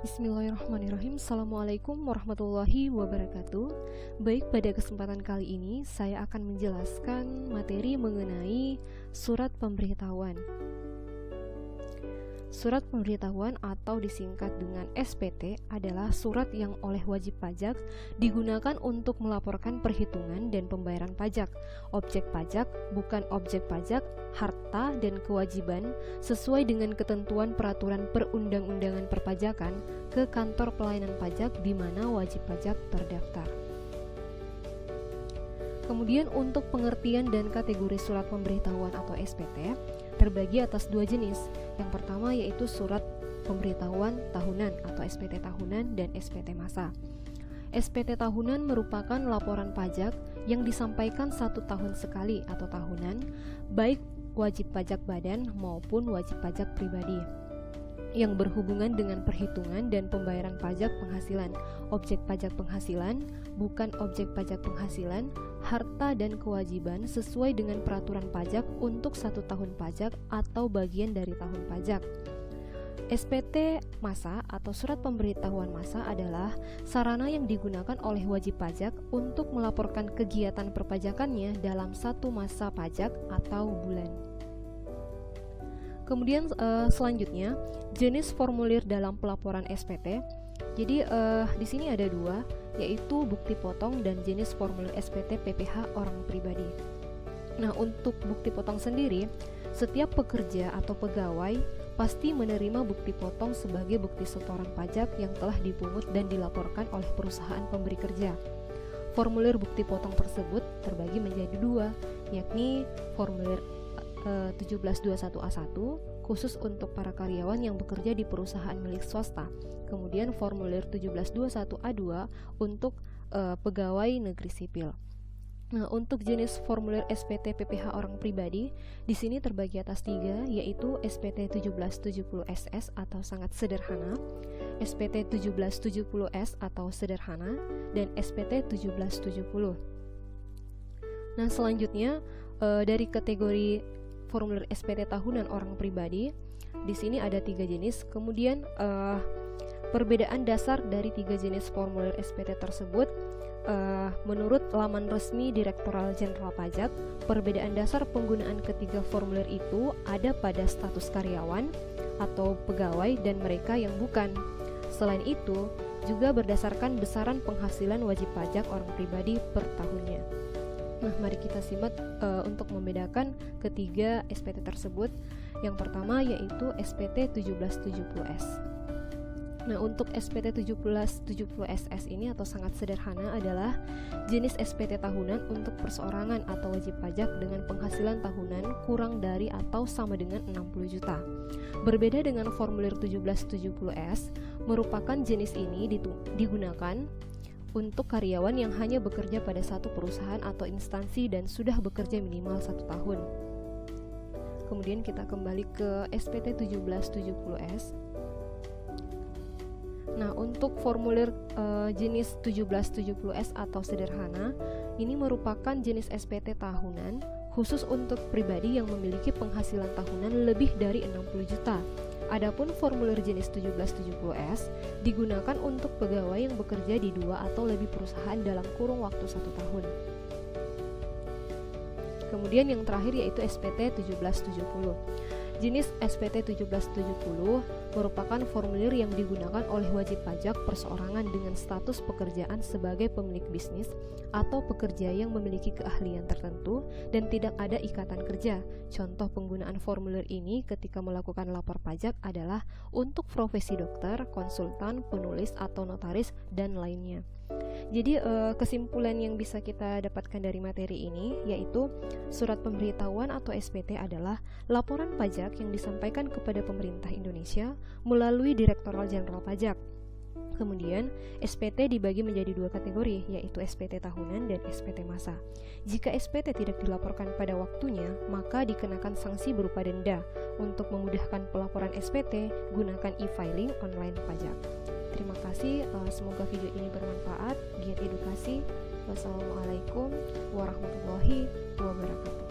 Bismillahirrahmanirrahim. Assalamualaikum warahmatullahi wabarakatuh. Baik, pada kesempatan kali ini saya akan menjelaskan materi mengenai surat pemberitahuan. Surat pemberitahuan atau disingkat dengan SPT adalah surat yang oleh wajib pajak digunakan untuk melaporkan perhitungan dan pembayaran pajak, objek pajak, bukan objek pajak, harta, dan kewajiban sesuai dengan ketentuan peraturan perundang-undangan perpajakan ke kantor pelayanan pajak di mana wajib pajak terdaftar. Kemudian untuk pengertian dan kategori surat pemberitahuan atau SPT terbagi atas dua jenis. Yang pertama yaitu surat pemberitahuan tahunan atau SPT tahunan dan SPT masa. SPT tahunan merupakan laporan pajak yang disampaikan 1 tahun sekali atau tahunan, baik wajib pajak badan maupun wajib pajak pribadi, yang berhubungan dengan perhitungan dan pembayaran pajak penghasilan, objek pajak penghasilan, bukan objek pajak penghasilan, harta dan kewajiban sesuai dengan peraturan pajak untuk 1 tahun pajak atau bagian dari tahun pajak. SPT masa atau surat pemberitahuan masa adalah sarana yang digunakan oleh wajib pajak untuk melaporkan kegiatan perpajakannya dalam satu masa pajak atau bulan. Kemudian selanjutnya jenis formulir dalam pelaporan SPT. Jadi di sini ada dua, yaitu bukti potong dan jenis formulir SPT PPh orang pribadi. Nah, untuk bukti potong sendiri, setiap pekerja atau pegawai pasti menerima bukti potong sebagai bukti setoran pajak yang telah dipungut dan dilaporkan oleh perusahaan pemberi kerja. Formulir bukti potong tersebut terbagi menjadi dua, yakni formulir 1721A1 khusus untuk para karyawan yang bekerja di perusahaan milik swasta. Kemudian formulir 1721A2 untuk pegawai negeri sipil. Nah, untuk jenis formulir SPT PPh orang pribadi, di sini terbagi atas 3, yaitu SPT 1770SS atau sangat sederhana, SPT 1770S atau sederhana, dan SPT 1770. Nah, selanjutnya dari kategori formulir SPT tahunan orang pribadi, di sini ada 3 jenis. Kemudian perbedaan dasar dari 3 jenis formulir SPT tersebut, menurut laman resmi Direktorat Jenderal Pajak, perbedaan dasar penggunaan ketiga formulir itu ada pada status karyawan atau pegawai dan mereka yang bukan. Selain itu, juga berdasarkan besaran penghasilan wajib pajak orang pribadi per tahunnya. Nah, mari kita simak untuk membedakan ketiga SPT tersebut. Yang pertama yaitu SPT 1770S. Nah, untuk SPT 1770SS ini atau sangat sederhana adalah jenis SPT tahunan untuk perseorangan atau wajib pajak dengan penghasilan tahunan kurang dari atau sama dengan 60 juta. Berbeda dengan formulir 1770S, merupakan jenis ini digunakan untuk karyawan yang hanya bekerja pada satu perusahaan atau instansi dan sudah bekerja minimal 1 tahun. Kemudian kita kembali ke SPT 1770S. Nah, untuk formulir jenis 1770S atau sederhana, ini merupakan jenis SPT tahunan khusus untuk pribadi yang memiliki penghasilan tahunan lebih dari 60 juta. Adapun formulir jenis 1770S digunakan untuk pegawai yang bekerja di 2 atau lebih perusahaan dalam kurun waktu 1 tahun. Kemudian yang terakhir yaitu SPT 1770. Jenis SPT 1770 merupakan formulir yang digunakan oleh wajib pajak perseorangan dengan status pekerjaan sebagai pemilik bisnis atau pekerja yang memiliki keahlian tertentu dan tidak ada ikatan kerja. Contoh penggunaan formulir ini ketika melakukan lapor pajak adalah untuk profesi dokter, konsultan, penulis atau notaris, dan lainnya. Jadi kesimpulan yang bisa kita dapatkan dari materi ini yaitu surat pemberitahuan atau SPT adalah laporan pajak yang disampaikan kepada pemerintah Indonesia melalui Direktorat Jenderal Pajak. Kemudian SPT dibagi menjadi 2 kategori, yaitu SPT tahunan dan SPT masa. Jika SPT tidak dilaporkan pada waktunya, maka dikenakan sanksi berupa denda. Untuk memudahkan pelaporan SPT, gunakan e-filing online pajak. Terima kasih, semoga video ini bermanfaat, giat edukasi. Wassalamualaikum warahmatullahi wabarakatuh.